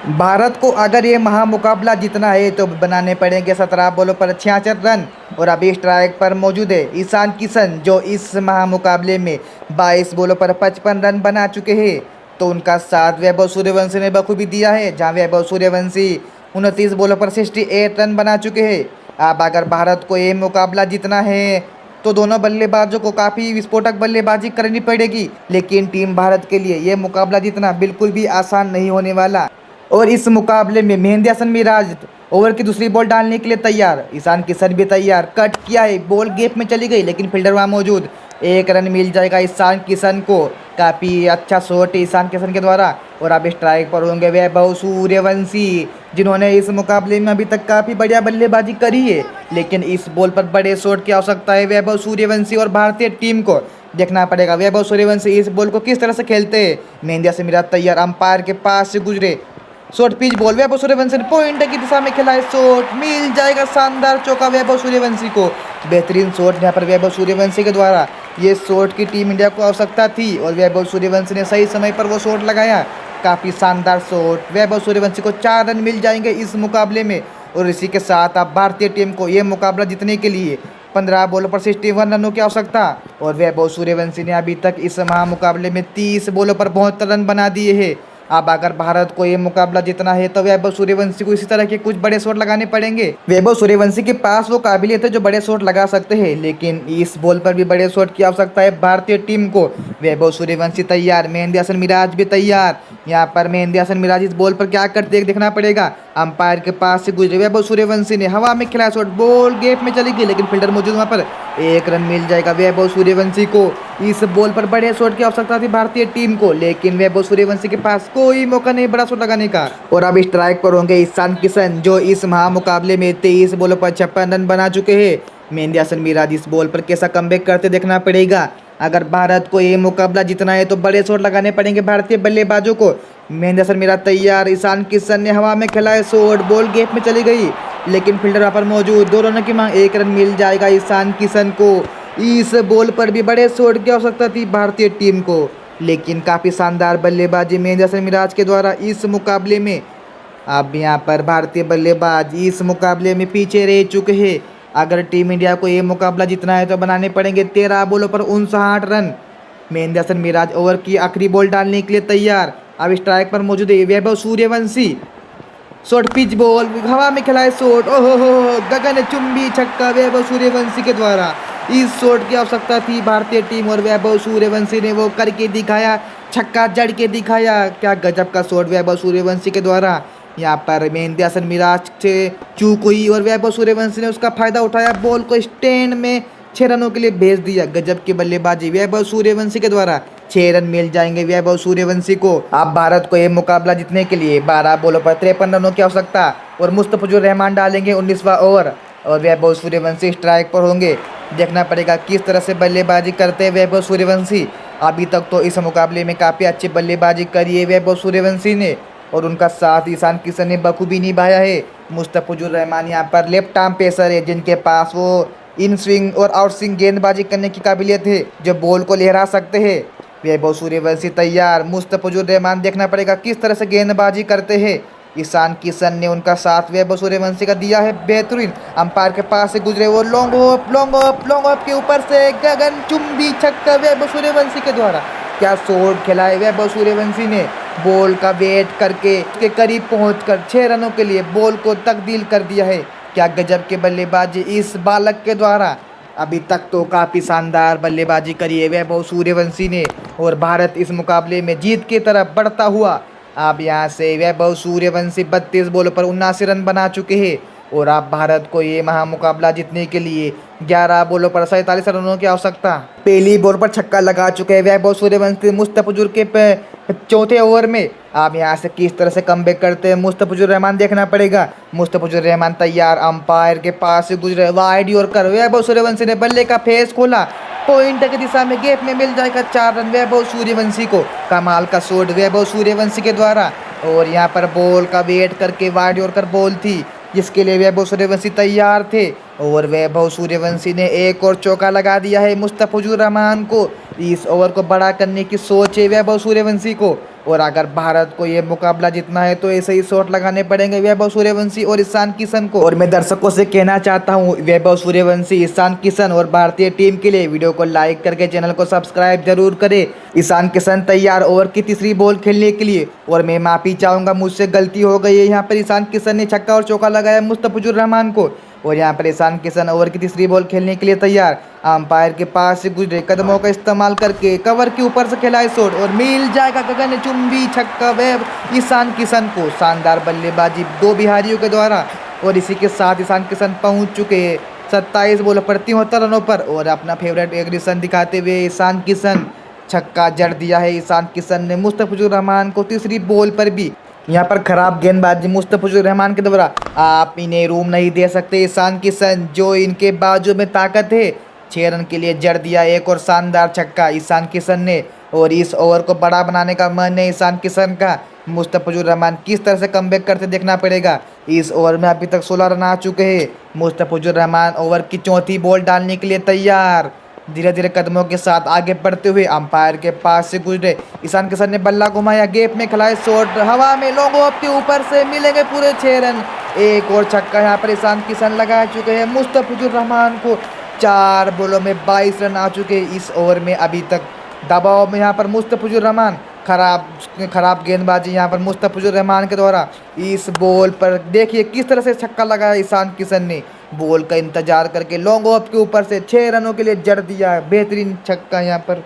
भारत को अगर ये महामुकाबला जीतना है तो बनाने पड़ेंगे 17 बॉलों पर 66 रन। और अभी स्ट्राइक पर मौजूद है ईशान किशन, जो इस महामुकाबले में 22 बॉलों पर 55 रन बना चुके हैं। तो उनका साथ वैभव सूर्यवंशी ने बखूबी दिया है, जहां वैभव सूर्यवंशी 29 बॉलों पर 68 रन बना चुके हैं। अब अगर भारत को ये मुकाबला जीतना है तो दोनों बल्लेबाजों को काफ़ी विस्फोटक बल्लेबाजी करनी पड़ेगी, लेकिन टीम भारत के लिए ये मुकाबला जीतना बिल्कुल भी आसान नहीं होने वाला। और इस मुकाबले में मेहंदी हसन मिराज ओवर की दूसरी बॉल डालने के लिए तैयार, ईशान किशन भी तैयार। कट किया है, बॉल गैप में चली गई, लेकिन फील्डर वहाँ मौजूद। एक रन मिल जाएगा ईशान किशन को। काफ़ी अच्छा शॉट है ईशान किशन के द्वारा। और अब स्ट्राइक पर होंगे वैभव सूर्यवंशी, जिन्होंने इस मुकाबले में अभी तक काफ़ी बढ़िया बल्लेबाजी करी है, लेकिन इस बॉल पर बड़े शॉट की आवश्यकता है वैभव सूर्यवंशी और भारतीय टीम को। देखना पड़ेगा वैभव सूर्यवंशी इस बॉल को किस तरह से खेलते हैं। मेहंदी हसन मिराज तैयार, अंपायर के पास से गुजरे, short pitch ball, Vaibhav Suryavanshi ने पॉइंट की दिशा में खेला है, शॉट मिल जाएगा। शानदार चौका वैभव सूर्यवंशी को। बेहतरीन शॉट यहाँ पर वैभव सूर्यवंशी के द्वारा। ये शॉट की टीम इंडिया को आवश्यकता थी और वैभव सूर्यवंशी ने सही समय पर वो शॉट लगाया। काफ़ी शानदार शॉट। वैभव सूर्यवंशी को 4 रन मिल जाएंगे इस मुकाबले में। और इसी के साथ अब भारतीय टीम को ये मुकाबला जीतने के लिए 15 बॉलों पर 61 रनों की आवश्यकता। और वैभव सूर्यवंशी ने अभी तक इस महामुकाबले में 30 बॉलों पर 72 रन बना दिए हैं। अब अगर भारत को ये मुकाबला जीतना है तो वैभव सूर्यवंशी को इसी तरह के कुछ बड़े शॉट लगाने पड़ेंगे। वैभव सूर्यवंशी के पास वो काबिलियत है जो बड़े शॉट लगा सकते हैं, लेकिन इस बॉल पर भी बड़े शॉट की आवश्यकता है भारतीय टीम को। वैभव सूर्यवंशी तैयार, मेहंदी हसन मिराज भी तैयार। यहाँ पर मेहंदी हसन मिराज इस बॉल पर क्या करते देखना पड़ेगा। अंपायर के पास से गुजरे वैभव सूर्यवंशी ने हवा में खिलाया शॉट, बॉल गैप में चली गई, लेकिन फील्डर मौजूद वहाँ पर। एक रन मिल जाएगा वैभव सूर्यवंशी को। इस बॉल पर बड़े शॉट की आवश्यकता थी भारतीय टीम को, लेकिन वैभव सूर्यवंशी के पास कोई मौका नहीं बड़ा शॉट लगाने का। और अब स्ट्राइक पर होंगे ईशान किशन, जो इस महामुकाबले में 23 बॉलों पर 56 रन बना चुके हैं। मेहंदी हसन मिराज इस बॉल पर कैसा कमबैक करते देखना पड़ेगा। अगर भारत को ये मुकाबला जीतना है तो बड़े शॉट लगाने पड़ेंगे भारतीय बल्लेबाजों को। मेहंदी हसन मिराज तैयार, ईशान किशन ने हवा में खेला है शॉट, बॉल गैप में चली गई, लेकिन फील्डर वहाँ पर मौजूद। 2 रनों की मांग, 1 रन मिल जाएगा ईशान किशन को। इस बॉल पर भी बड़े शॉट की आवश्यकता थी भारतीय टीम को, लेकिन काफ़ी शानदार बल्लेबाजी मेहंदी हसन मिराज के द्वारा इस मुकाबले में। अब यहाँ पर भारतीय बल्लेबाज इस मुकाबले में पीछे रह चुके हैं। अगर टीम इंडिया को ये मुकाबला जीतना है तो बनाने पड़ेंगे 13 बॉलों पर 59 रन। मेहंदी हसन मिराज ओवर की आखिरी बॉल डालने के लिए तैयार। अब स्ट्राइक पर मौजूद है Vaibhav Suryavanshi. Short pitch ball, हवा में खिलाए शॉट, ओहो हो, गगन चुंबी छक्का वैभव सूर्यवंशी के द्वारा। इस शॉट की आवश्यकता थी भारतीय टीम और वैभव सूर्यवंशी ने वो करके दिखाया, छक्का जड़ के दिखाया। क्या गजब का शॉट वैभव सूर्यवंशी के द्वारा। यहाँ पर मेहंदी हसन मिराज से चूक हुई और वैभव सूर्यवंशी ने उसका फायदा उठाया, बॉल को स्टैंड में 6 रनों के लिए भेज दिया। गजब की बल्लेबाजी वैभव सूर्यवंशी के द्वारा। 6 रन मिल जाएंगे वैभव सूर्यवंशी को। अब भारत को यह मुकाबला जीतने के लिए 12 बॉलों पर 53 रनों की आवश्यकता। और मुस्तफिजुर रहमान डालेंगे 19वां ओवर और वैभव सूर्यवंशी स्ट्राइक पर होंगे। देखना पड़ेगा किस तरह से बल्लेबाजी करते हैं वैभव सूर्यवंशी। अभी तक तो इस मुकाबले में काफ़ी अच्छी बल्लेबाजी करी है वैभव सूर्यवंशी ने, और उनका साथ ईशान किशन ने बखूबी निभाया है। मुस्तफिजुर रहमान यहाँ पर लेफ्ट आर्म पेसर है, जिनके पास वो इन स्विंग और आउट स्विंग गेंदबाजी करने की काबिलियत है, जो बॉल को लहरा सकते हैं। वैभव सूर्यवंशी तैयार, मुस्तफिजुर रहमान देखना पड़ेगा किस तरह से गेंदबाजी करते हैं। ईशान किशन ने उनका साथ वैभव सूर्यवंशी का दिया है बेहतरीन। अंपायर के पास से गुजरे वो लॉन्ग ऑफ के ऊपर से गगन चुंबी छक्का वैभव सूर्यवंशी के द्वारा। क्या शॉट खेला है वैभव सूर्यवंशी ने, बॉल का वेट करके उसके करीब पहुंचकर 6 रनों के लिए बॉल को तब्दील कर दिया है। क्या गजब के बल्लेबाजी इस बालक के द्वारा। अभी तक तो काफ़ी शानदार बल्लेबाजी करी है वैभव सूर्यवंशी ने, और भारत इस मुकाबले में जीत की तरफ बढ़ता हुआ। अब यहाँ से वैभव सूर्यवंशी 32 बॉलों पर 79 रन बना चुके हैं। और अब भारत को ये महामुकाबला जीतने के लिए 11 बॉलों पर 47 रनों की आवश्यकता। पहली बॉल पर छक्का लगा चुके हैं वैभव सूर्यवंशी मुस्तफिजुर के 4थे ओवर में। अब यहाँ से किस तरह से कमबैक करते हैं मुस्तफिजुर रहमान देखना पड़ेगा। मुस्तफिजुर रहमान तैयार, अंपायर के पास से गुजरे वाइड यॉर्कर, वैभव सूर्यवंशी ने बल्ले का फेस खोला, पॉइंट की दिशा में गैप में मिल जाएगा 4 रन वैभव सूर्यवंशी को। कमाल का शॉट वैभव सूर्यवंशी के द्वारा। और यहाँ पर बॉल का वेट करके वाइड यॉर्कर बॉल थी, जिसके लिए वैभव सूर्यवंशी तैयार थे। और वैभव सूर्यवंशी ने एक और चौका लगा दिया है मुस्तफिजुर रहमान को। इस ओवर को बड़ा करने की सोच है वैभव सूर्यवंशी को। और अगर भारत को ये मुकाबला जीतना है तो ऐसे ही शॉट लगाने पड़ेंगे वैभव सूर्यवंशी और ईशान किशन को। और मैं दर्शकों से कहना चाहता हूँ, वैभव सूर्यवंशी, ईशान किशन और भारतीय टीम के लिए वीडियो को लाइक करके चैनल को सब्सक्राइब जरूर करें। ईशान किशन तैयार ओवर की तीसरी बॉल खेलने के लिए। और मैं माफी चाहूंगा, मुझसे गलती हो गई है। यहाँ पर ईशान किशन ने छक्का और चौका लगाया मुस्तफिजुर रहमान को। और यहाँ पर ईशान किशन ओवर की तीसरी बॉल खेलने के लिए तैयार। अंपायर के पास से गुजरे कदमों का इस्तेमाल करके कवर के ऊपर से खिलाए शॉट और मिल जाएगा गगनचुंबी छक्का वेब ईशान किशन को। शानदार बल्लेबाजी दो बिहारियों के द्वारा। और इसी के साथ ईशान किशन पहुंच चुके हैं 27 बॉल पर 73 रनों पर। और अपना फेवरेट एग्रेशन दिखाते हुए ईशान किशन छक्का जड़ दिया है। ईशान किशन ने मुस्तफिजुर रहमान को तीसरी बॉल पर भी। यहाँ पर खराब गेंदबाजी मुस्तफिजुर रहमान के द्वारा। आप इन्हें रूम नहीं दे सकते। ईशान किशन, जो इनके बाजू में ताकत है, 6 रन के लिए जड़ दिया एक और शानदार छक्का ईशान किशन ने। और इस ओवर को बड़ा बनाने का मन है ईशान किशन का। मुस्तफिजुर रहमान किस तरह से कमबैक करते देखना पड़ेगा। इस ओवर में अभी तक 16 रन आ चुके हैं। मुस्तफिजुर रहमान ओवर की चौथी बॉल डालने के लिए तैयार। धीरे धीरे कदमों के साथ आगे बढ़ते हुए अंपायर के पास से गुजरे ईशान किशन ने बल्ला घुमाया, गैप में खिलाए शॉट हवा में लॉन्ग ऑफ के ऊपर से मिलेंगे पूरे 6 रन। एक और छक्का यहाँ पर ईशान किशन लगा चुके हैं मुस्तफिजुर रहमान को। 4 बॉलों में 22 रन आ चुके हैं इस ओवर में अभी तक। दबाव में यहाँ पर मुस्तफिजुर रहमान, खराब गेंदबाजी यहाँ पर मुस्तफिजुर रहमान के द्वारा। इस बॉल पर देखिए किस तरह से छक्का लगाया ईशान किशन ने। बॉल का इंतजार करके लॉन्ग ऑफ के ऊपर से 6 रनों के लिए जड़ दिया। बेहतरीन छक्का यहाँ पर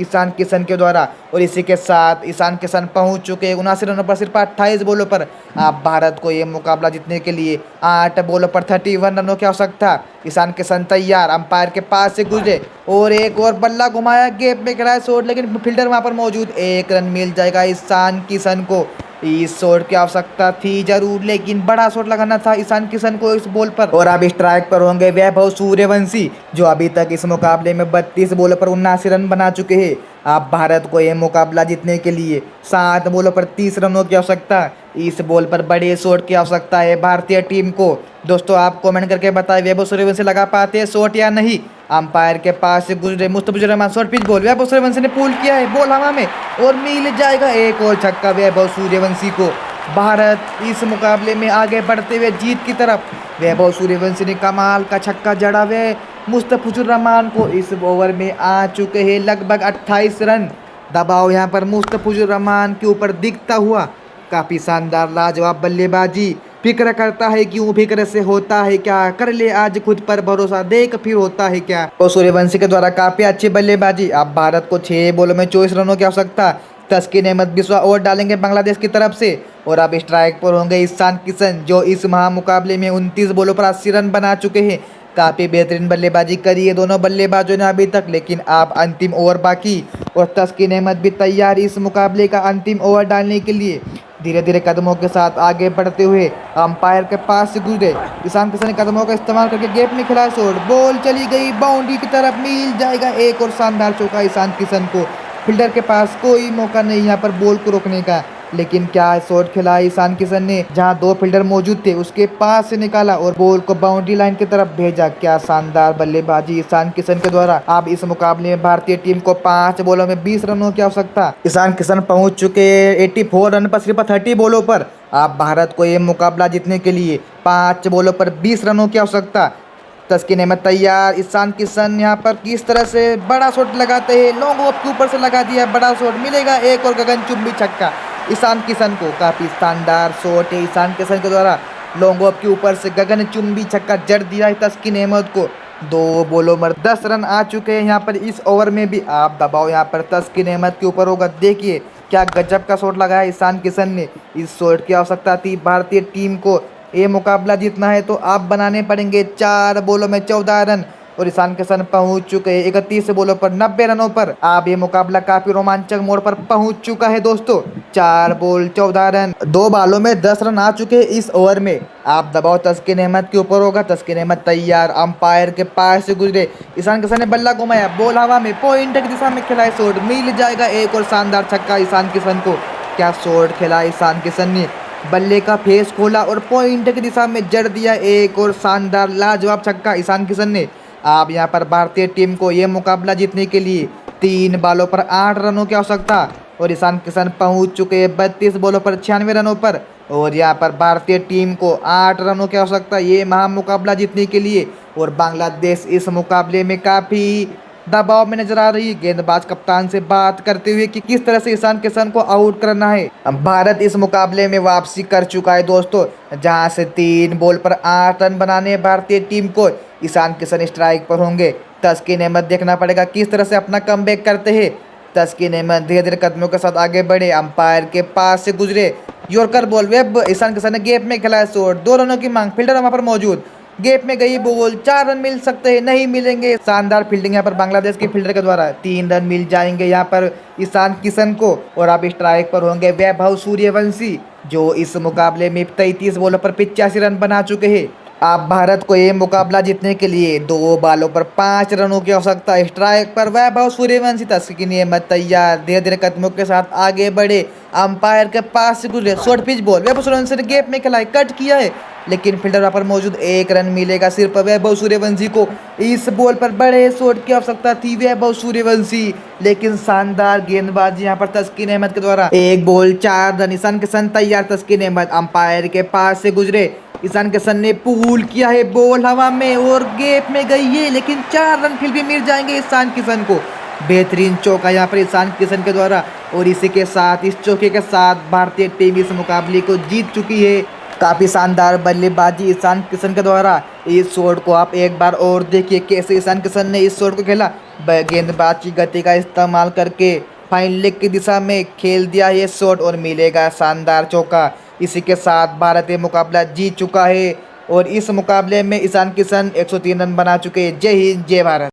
ईशान किशन के द्वारा। और इसी के साथ ईशान किशन पहुंच चुके हैं 79 रनों पर सिर्फ 28 बॉलों पर। आप भारत को ये मुकाबला जीतने के लिए 8 बॉलों पर 31 रनों की आवश्यकता। ईशान किशन तैयार, अंपायर के पास से गुजरे और एक और बल्ला घुमाया, गैप में गिराया शॉट, लेकिन फील्डर वहां पर मौजूद। 1 रन मिल जाएगा ईशान किशन को। इस शॉट की आवश्यकता थी जरूर, लेकिन बड़ा शॉट लगाना था ईशान किशन को इस बॉल पर। और अब स्ट्राइक पर होंगे वैभव सूर्यवंशी, जो अभी तक इस मुकाबले में 32 बॉलों पर 79 रन बना चुके हैं। आप भारत को यह मुकाबला जीतने के लिए 7 बॉलों पर 30 रनों की आवश्यकता। इस बॉल पर बड़े शॉट की आवश्यकता है भारतीय टीम को। दोस्तों आप कमेंट करके बताएं, वैभव सूर्यवंशी लगा पाते हैं शॉट या नहीं। अंपायर के पास से गुजरे Mustafizur Rahman, short pitch ball, Vaibhav Suryavanshi ने पुल किया है, बॉल हवा में और मिल जाएगा एक और छक्का वैभव सूर्यवंशी को। भारत इस मुकाबले में आगे बढ़ते हुए जीत की तरफ। वैभव सूर्यवंशी ने कमाल का छक्का जड़ा हुए मुस्तफिजुर रहमान को। इस ओवर में आ चुके हैं लगभग 28 रन। दबाव यहाँ पर मुस्तफिजुर रहमान के ऊपर दिखता हुआ। काफ़ी शानदार लाजवाब बल्लेबाजी। फिक्र करता है क्यों, फिक्र से होता है क्या, कर ले आज खुद पर भरोसा, देख फिर होता है क्या। तो सूर्यवंशी के द्वारा काफ़ी अच्छी बल्लेबाजी। अब भारत को 6 बॉलों में 24 रनों की आवश्यकता। तस्किन अहमद बिस्वा ओवर डालेंगे बांग्लादेश की तरफ से। और अब स्ट्राइक पर होंगे ईशान किशन, जो इस महामुकाबले में 29 बॉलों पर 80 रन बना चुके हैं। काफ़ी बेहतरीन बल्लेबाजी करी है दोनों बल्लेबाजों ने अभी तक, लेकिन आप अंतिम ओवर बाकी। और तस्किन अहमद भी तैयार इस मुकाबले का अंतिम ओवर डालने के लिए। धीरे धीरे कदमों के साथ आगे बढ़ते हुए अंपायर के पास से गुजरे ईशान किशन ने कदमों का इस्तेमाल करके गैप में खिलाया शॉट, बॉल चली गई बाउंड्री की तरफ, मिल जाएगा एक और शानदार चौका ईशान किशन को। फील्डर के पास कोई मौका नहीं यहाँ पर बॉल को रोकने का, लेकिन क्या शॉट खेला ईशान किशन ने, जहां 2 फील्डर मौजूद थे उसके पास से निकाला और बॉल को बाउंड्री लाइन की तरफ भेजा। क्या शानदार बल्लेबाजी ईशान किशन के द्वारा। अब इस मुकाबले में भारतीय टीम को 5 बॉलों में 20 रनों की आवश्यकता। ईशान किशन पहुंच चुके 84 रन पर सिर्फ 30 बॉलों पर। आप भारत को यह मुकाबला जीतने के लिए 5 बॉलों पर 20 रनों की आवश्यकता। तस्किन अहमद तैयार, ईशान किशन यहाँ पर किस तरह से बड़ा शॉट लगाते हैं, लॉन्ग ऑफ के ऊपर से लगा दिया, बड़ा शॉट मिलेगा एक और गगनचुंबी छक्का ईशान किशन को। काफ़ी शानदार शॉट है ईशान किशन के द्वारा। लॉन्ग ऑफ के ऊपर से गगनचुंबी छक्का जड़ दिया है तस्किन अहमद को। 2 बॉलों में 10 रन आ चुके हैं यहाँ पर इस ओवर में भी। आप दबाव यहाँ पर तस्किन अहमद के ऊपर होगा। देखिए क्या गजब का शॉट लगाया ईशान किशन ने। इस शॉट की आवश्यकता थी भारतीय टीम को। ये मुकाबला जीतना है तो आप बनाने पड़ेंगे 4 बॉलों में 14 रन। और ईशान किशन पहुंच चुके हैं 31 बॉलों पर 90 रनों पर। अब ये मुकाबला काफी रोमांचक मोड़ पर पहुंच चुका है दोस्तों। 4 बॉल 14 रन, 2 बॉलों में 10 रन आ चुके हैं इस ओवर में। आप दबाव तस्किन अहमद के ऊपर होगा। तस्किन अहमद तैयार, अंपायर के पास से गुजरे ईशान किशन ने बल्ला घुमाया, बॉल हवा में पॉइंट की दिशा में खिलाए शॉट, मिल जाएगा एक और शानदार छक्का ईशान किशन को। क्या शॉट खेला ईशान किशन ने, बल्ले का फेस खोला और पॉइंट की दिशा में जड़ दिया एक और शानदार लाजवाब छक्का ईशान किशन ने। आप यहाँ पर भारतीय टीम को यह मुकाबला जीतने के लिए 3 बॉलों पर 8 रनों की आवश्यकता। और ईशान किशन पहुंच चुके हैं 32 बॉलों पर 96 रनों पर। और यहाँ पर भारतीय टीम को 8 रनों की आवश्यकता ये महामुकाबला जीतने के लिए। और बांग्लादेश इस मुकाबले में काफ़ी दबाव में नजर आ रही है। गेंदबाज कप्तान से बात करते हुए कि किस तरह से ईशान किशन को आउट करना है। भारत इस मुकाबले में वापसी कर चुका है दोस्तों, जहां से 3 बॉल पर 8 रन बनाने भारतीय टीम को। ईशान किशन स्ट्राइक पर होंगे। तस्किन अहमद देखना पड़ेगा किस तरह से अपना कमबैक करते हैं। तस्किन अहमद धीरे धीरे कदमों के साथ आगे बढ़े, अंपायर के पास से गुजरे, यॉर्कर बॉल वेब। ईशान किशन ने गैप में खेला है शॉट, 2 रनों की मांग, फील्डर वहां पर मौजूद, गैप में गई बॉल, 4 रन मिल सकते हैं, नहीं मिलेंगे। शानदार फील्डिंग यहाँ पर बांग्लादेश के फील्डर के द्वारा, 3 रन मिल जाएंगे यहाँ पर ईशान किशन को। और अब स्ट्राइक पर होंगे वैभव सूर्यवंशी, जो इस मुकाबले में 33 बॉलों पर 85 रन बना चुके हैं। अब भारत को ये मुकाबला जीतने के लिए 2 बॉलों पर 5 रनों की आवश्यकता है। स्ट्राइक पर वैभव सूर्यवंशी, तस्किन अहमद तैयार, धीरे धीरे कदमों के साथ आगे बढ़े, अंपायर के पास से गुजरे, short pitch ball, Vaibhav Suryavanshi ने गैप में खेला है, कट किया है, लेकिन फील्डर वहां पर मौजूद, 1 रन मिलेगा सिर्फ वैभव सूर्यवंशी को। इस बॉल पर बड़े शॉट की आवश्यकता थी वैभव सूर्यवंशी, लेकिन शानदार गेंदबाजी यहाँ पर तस्किन अहमद के द्वारा। 1 बॉल 4 रन, ईशान किशन तैयार, तस्किन अहमद अंपायर के पास से गुजरे, ईशान किशन ने पुल किया है, बॉल हवा में और गैप में गई है, लेकिन 4 रन फिर भी मिल जाएंगे ईशान किशन को। बेहतरीन चौका यहाँ पर ईशान किशन के द्वारा। और इसी के साथ, इस चौके के साथ भारतीय टीम इस मुकाबले को जीत चुकी है। काफ़ी शानदार बल्लेबाजी ईशान किशन के द्वारा। इस शॉट को आप एक बार और देखिए कैसे ईशान किशन ने इस शॉट को खेला, गेंदबाज की गति का इस्तेमाल करके फाइन लेग की दिशा में खेल दिया ये शॉट और मिलेगा शानदार चौका। इसी के साथ भारत ये मुकाबला जीत चुका है। और इस मुकाबले में ईशान किशन 103 रन बना चुके हैं। जय हिंद, जय भारत।